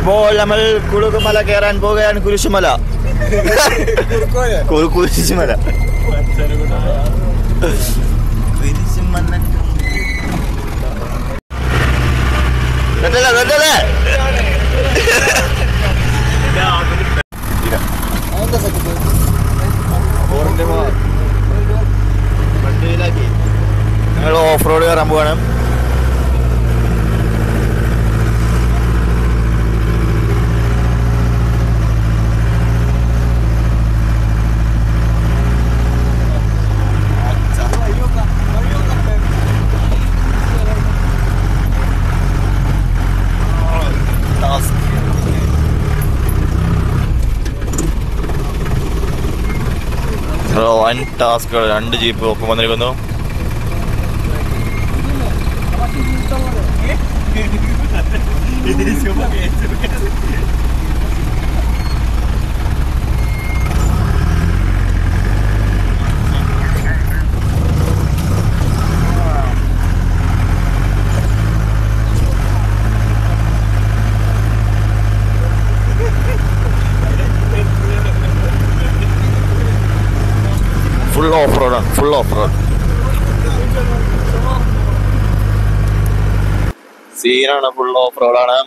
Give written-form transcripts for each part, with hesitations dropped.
ഇപ്പോൾ നമ്മൾ കുളുക്കുമല കയറാൻ പോകുകയാണ്. കുരിശുമല. കുരിശുമല. ഞങ്ങൾ ഓഫ് റോഡ് കയറാൻ പോവാണ്. വൻ ടാസ്കുകൾ. 2 ജീപ്പ് ഒപ്പം വന്നിരിക്കുന്നു. ഫുൾ ഓഫ് റോഡാണ്. ഫുൾ ഓഫ് റോഡ് സീനാണ്. ഫുൾ ഓഫ് റോഡാണ്.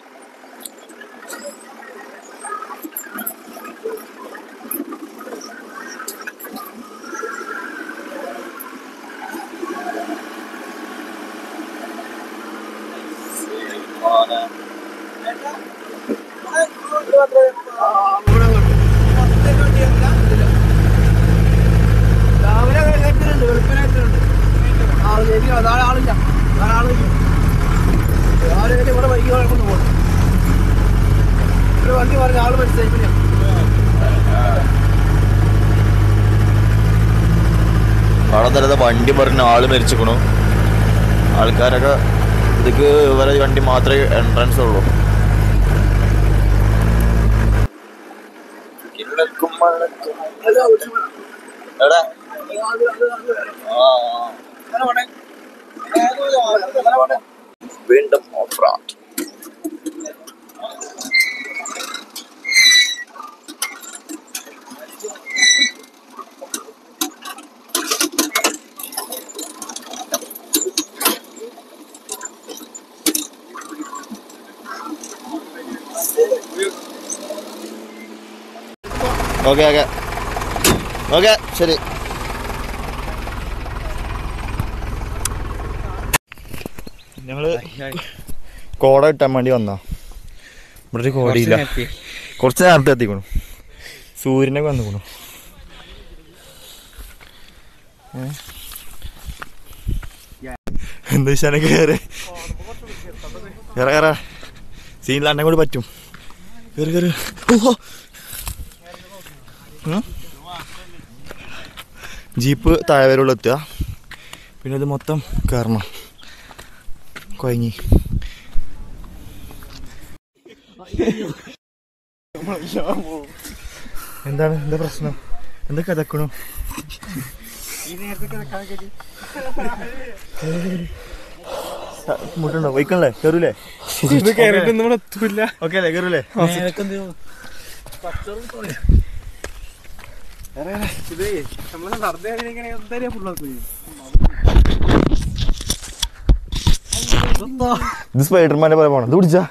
അവിടെ തന്നെ വണ്ടി പറഞ്ഞ ആള് മരിച്ചിക്കണു. ആൾക്കാരൊക്കെ ഇതൊക്കെ ഇവരെ വണ്ടി മാത്രമേ എൻട്രൻസ് ഉള്ളൂ. വീണ്ടും off road. Okay okay okay ശരി. ഞങ്ങള് കോട കിട്ടാൻ വേണ്ടി വന്നാ. ഇവിടെ ഒരു കോടയില്ല. കുറച്ച് നേരത്തെ എത്തിക്കണു. സൂര്യനൊക്കെ വന്നിക്കണു. എന്താ വെച്ചാൽ കയറി കയറാ സീനിലാണ്ടെ കൂടി പറ്റും. കയറി കയറി. ജീപ്പ് താഴെ വരെയുള്ള എത്തുക. പിന്നെ ഇത് മൊത്തം കയറണം. കൊയങ്ങി. എന്താണ് എന്താ പ്രശ്നം? എന്താ കഥക്കണു? മുട്ടുണ്ടോ? വയ്ക്കണല്ലേ? കയറൂലേ? ഓക്കെ അല്ലേ? കയറൂലേ? ഇത് സ്പൈഡർമാനെ പോലെ പോണം. ഇത് പിടിച്ചാ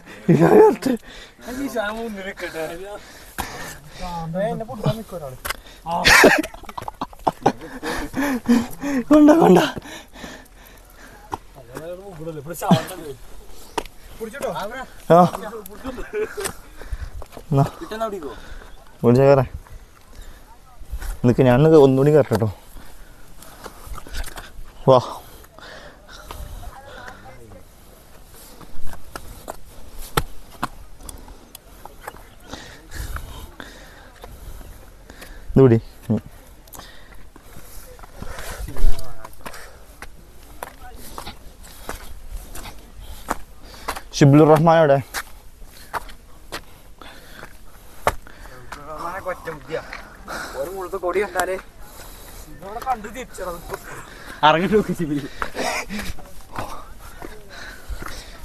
കൊണ്ട കൊണ്ട. പിടിച്ചാ കയറേ. നിനക്ക് ഞാൻ ഒന്നുകൂടി കയറട്ടോ. വാ ഇതുകൂടി. ഷിബ്ലുർ റഹ്മാൻ എവിടെ?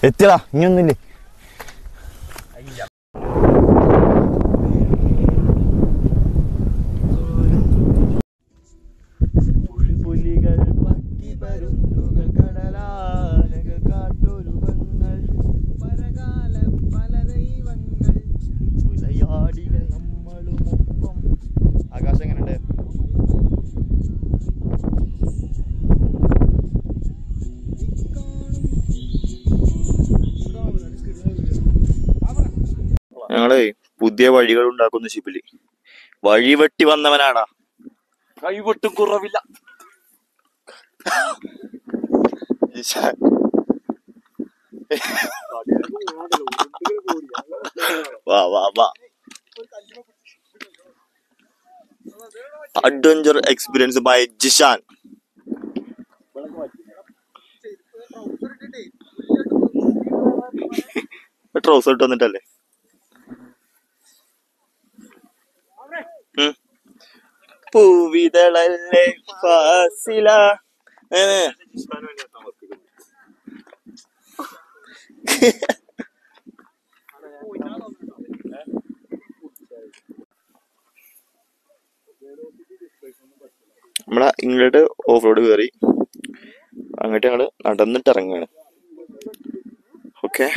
എത്തിയടാ. ഇനിയൊന്നില്ലേ? പരുന്നുകൾ കടലാനകൾ കാട്ടൊരുവങ്ങൾ പരകാലം പല ദൈവങ്ങൾ വിളയാടികൾ നമ്മളും ഒപ്പം. ആകാശം എങ്ങനെയുണ്ട്? ഞങ്ങളെ പുതിയ വഴികൾ ഉണ്ടാക്കുന്ന ഷിപ്പില് വഴിവെട്ടി വന്നവനാടാ, കൈവെട്ടും കുറവില്ല. വാ വാ വാ, adventure experience by Jishan. Trouser ഇട്ട് വന്നിട്ടല്ലേ? പൂവിതളല്ലേ ഫാസില. നമ്മളെ ഇങ്ങോട്ട് ഓഫ് റോഡ് കയറി അങ്ങോട്ട് ഞങ്ങള് നടന്നിട്ട് ഇറങ്ങാണ്. ഓക്കെ,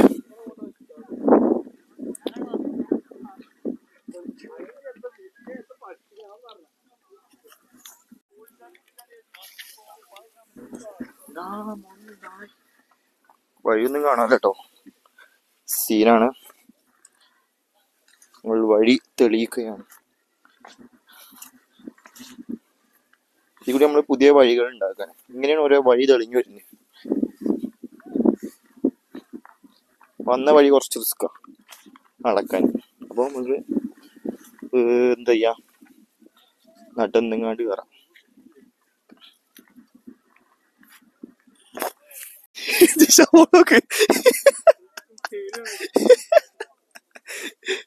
വഴിയൊന്നും കാണാൻ കേട്ടോ, സീനാണ്. നമ്മൾ വഴി തെളിയിക്കുകയാണ്. ഇതിലൂടെ നമ്മൾ പുതിയ വഴികൾ ഉണ്ടാക്കാൻ, ഇങ്ങനെയാണ് ഓരോ വഴി തെളിഞ്ഞു വരുന്നത്. വന്ന വഴി കുറച്ച് റിസ്ക്കാ നടക്കാൻ. അപ്പോൾ നമുക്ക് എന്താ ചെയ്യാ, നടന്നെങ്ങാണ്ട് കയറാം.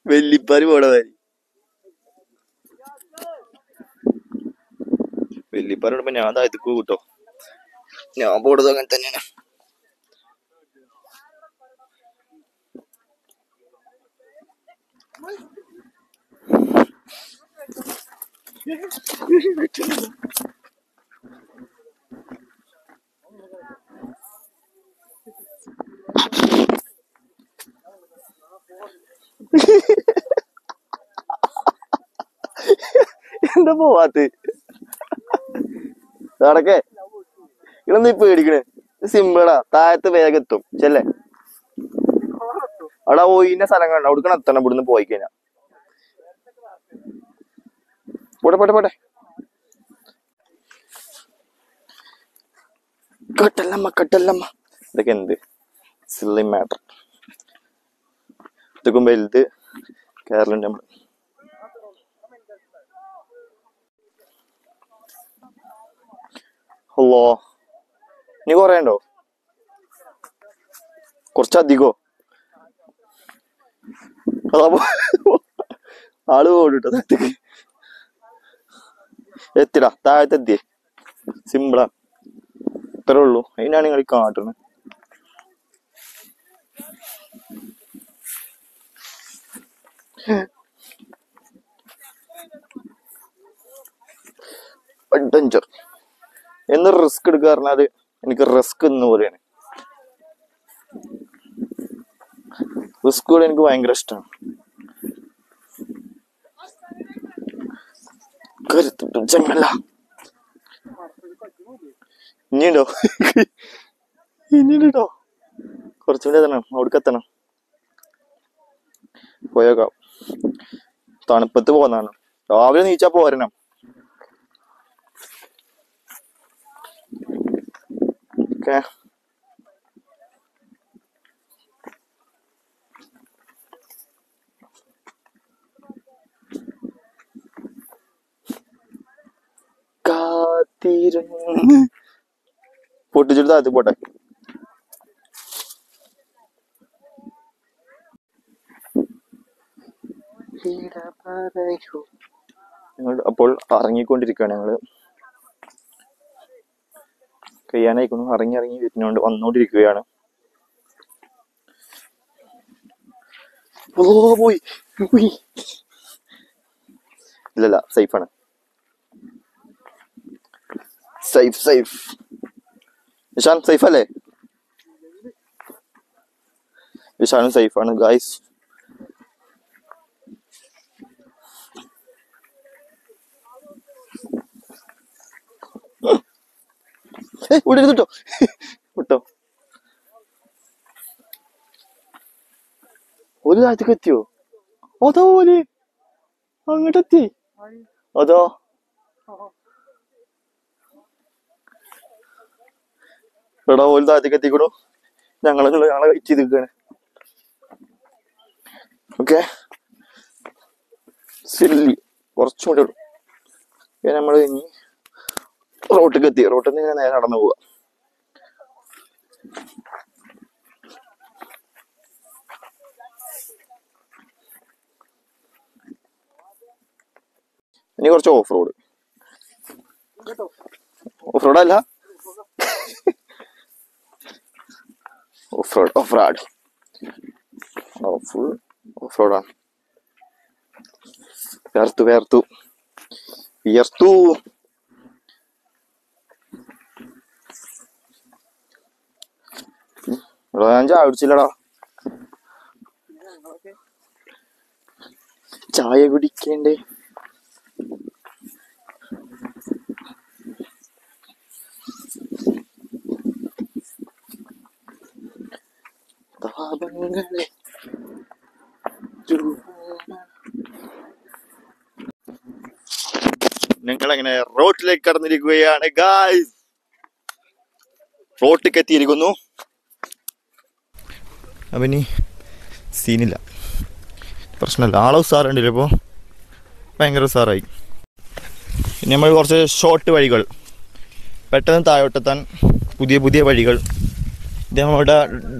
വെല്ലിപ്പാര് പോണ മാതിരി. വെല്ലിപ്പാരോടൊപ്പം ഞാൻ ഇതൊക്കെ കൂട്ടോ, ഞാൻ പോണത് അങ്ങനെ തന്നെയാണ്. എന്താ പോവാത്ത്? നടക്കേ, ഇതൊന്നും പേടിക്കണേ, സിമ്പിളാ. താഴത്ത് വേഗം എത്തും. ചെല്ലേ, അവിടെ ഒയിന്റെ സ്ഥലം കണ്ട അവിടേക്കാണ് എത്തണം. ഇവിടുന്ന് പോയി കഴിഞ്ഞാ പോട്ടെ പോട്ടെ പോട്ടെ. കട്ടല്ലമ്മ കട്ടല്ലമ്മ, ഇതൊക്കെ എന്ത് സില്ലി മാറ്റർ. ഇതൊക്കെ വലുത് കേരളം. നമ്മള് ഹലോ, നീ കൊറേ ഉണ്ടോ? കുറച്ചധികോ? ആള് പോട്ടോ താഴത്തേക്ക്. എത്തിടാ, താഴത്തെത്തിയേ. സിമ്പിളാ, ഇത്രേ ഉള്ളൂ. അതിനാണ് നിങ്ങൾ കാട്ടുന്നത്. അഡ്വഞ്ചർ എന്ന് റിസ്ക് എടുക്കുക പറഞ്ഞാല് എനിക്ക് റിസ്ക് എന്ന് പോലെയാണ്. റിസ്കുകൾ എനിക്ക് ഭയങ്കര ഇഷ്ടമാണ്. ചെങ്ങല്ല ഇനിയുണ്ടോ? ഇനിയുണ്ടോ? കുറച്ചുകൂടി എത്തണം, അവിടേക്ക് എത്തണം. പോയേക്കാം. തണുപ്പത്ത് പോന്നാണ്, രാവിലെ നീച്ചാ പോരണം. ഓക്കെ, കാത്തിരുന്ന് പൊട്ടിച്ചിട്ട് താഴത്ത് പോട്ടെ. ഞങ്ങൾ അപ്പോൾ ഇറങ്ങിക്കൊണ്ടിരിക്കുകയാണ്. ഞങ്ങള് കഴിയാനായിക്കുന്നു. ഇറങ്ങി വരുന്നോണ്ട് വന്നോണ്ടിരിക്കുകയാണ്. ഓ പോയി പോയി. ഇല്ലല്ല, സേഫാണ്. സേഫ്. ഇഷാൻ സേഫ് അല്ലേ? ഇഷാനും സേഫാണ് ഗായ്സ്. വിട്ടോ വിട്ടോ. ഒരു താഴത്തേക്ക് എത്തിയോ? അതോ ഓല് അങ്ങോട്ടെത്തി. അതോ എടാ ഓല് താഴത്തേക്ക് എത്തിക്കണു. ഞങ്ങളെ വെയിറ്റ് ചെയ്ത് നിൽക്കാണ്. ഓക്കെ സില്ലി കുറച്ചും കൂടി ഉള്ളു. നമ്മള് ഇനി റോട്ടിലേക്ക് എത്തി. റോട്ടിൽ നിന്ന് ഇങ്ങനെ നേരെ നടന്നു പോവാ. ഇനി കുറച്ച് ഓഫ് റോഡ്. ഓഫ് റോഡ് അല്ല, off road off road full of റോഡാണ്. വേർത്തു വേർത്തു വിയർത്തു. ഞാൻ ചായ കുടിച്ചില്ലടാ. ചായ കുടിക്കേണ്ടേ? ഞങ്ങളങ്ങനെ റോട്ടിലേക്ക് കടന്നിരിക്കുകയാണ് ഗായ്സ്. റോട്ടിലേക്ക് എത്തിയിരിക്കുന്നു. അപ്പം ഇനി സീനില്ല, പ്രശ്നമില്ല. ആളെ ഉസാറുണ്ടല്ലോ ഇപ്പോൾ, ഭയങ്കര ഉസാറായി. ഇനി നമ്മൾ കുറച്ച് ഷോർട്ട് വഴികൾ, പെട്ടെന്ന് താഴോട്ടെത്താൻ പുതിയ പുതിയ വഴികൾ. ഇത് നമ്മുടെ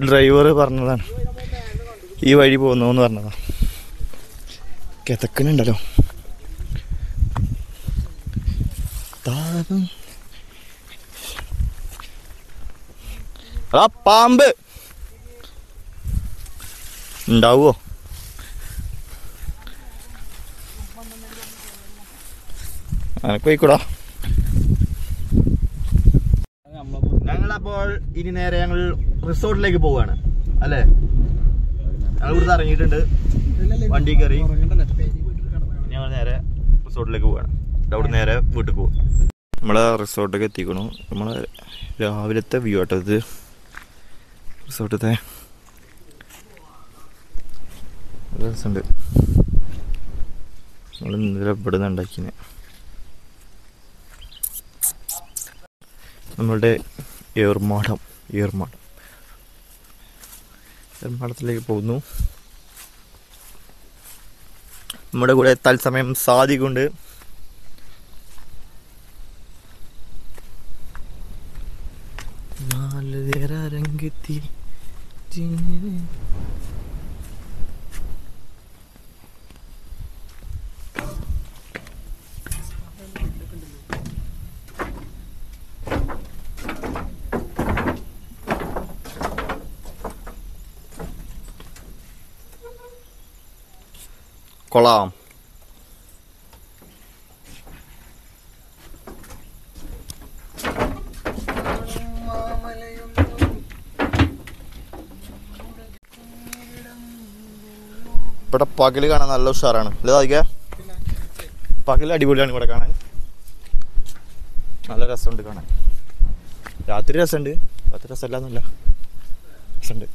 ഡ്രൈവർ പറഞ്ഞതാണ്, ഈ വഴി പോകുന്നു എന്ന് പറഞ്ഞതാണ്. കിതക്കനുണ്ടല്ലോ ആ പാമ്പ് ഉണ്ടാവോ? അനക്ക് പോയിക്കൂടാ. ഞങ്ങളപ്പോൾ ഇനി നേരെ ഞങ്ങൾ റിസോർട്ടിലേക്ക് പോവുകയാണ് അല്ലേ? ഞങ്ങൾ ഇവിടുന്ന് ഇറങ്ങിയിട്ടുണ്ട്, വണ്ടി കയറി ഞങ്ങൾ നേരെ റിസോർട്ടിലേക്ക് പോവുകയാണ്. അവിടെ നേരെ വീട്ടിൽ പോകും. നമ്മളെ റിസോർട്ടൊക്കെ എത്തിക്കണു. നമ്മളെ രാവിലത്തെ വ്യൂ ആട്ടോ ഇത്, റിസോർട്ടത്തെ. രസമുണ്ട്. നമ്മൾ ഇന്നലെ ഇവിടെ നിന്ന് ഉണ്ടാക്കിനെ. നമ്മളുടെ ഏർമാടത്തിലേക്ക് പോകുന്നു. നമ്മുടെ കൂടെ തത്സമയം സാധിക്കുന്നുണ്ട്. രംഗത്തി കൊള്ളാം. ഇവിടെ പകല് കാണാൻ നല്ല ഉഷാറാണ് അല്ലേ താദിക്ക? പകല് അടിപൊളിയാണ് ഇവിടെ കാണാൻ, നല്ല രസമുണ്ട് കാണാൻ. രാത്രി രസമുണ്ട്, രാത്രി രസമല്ലാന്നല്ല, രസമുണ്ട്.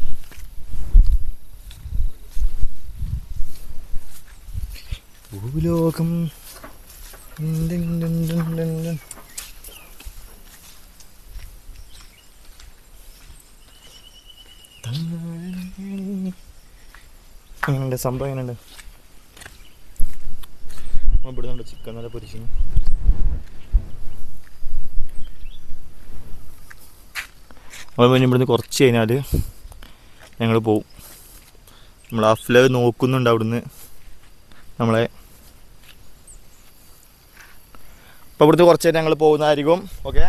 ഭൂലോകം എങ്ങനെയുണ്ട് സംഭവം? എങ്ങനെയുണ്ട്? ഇവിടുന്നുണ്ട് ചിക്കൻ നല്ല പൊരിച്ചു. അതുപോലെ പിന്നെ ഇവിടുന്ന് കുറച്ച് കഴിഞ്ഞാൽ ഞങ്ങൾ പോവും. നമ്മൾ ആ ഫ്ലഗ് നോക്കുന്നുണ്ട് അവിടുന്ന് നമ്മളെ. അപ്പോൾ ഇവിടുത്തെ കുറച്ച് നേരം ഞങ്ങൾ പോകുന്നതായിരിക്കും. ഓക്കെ.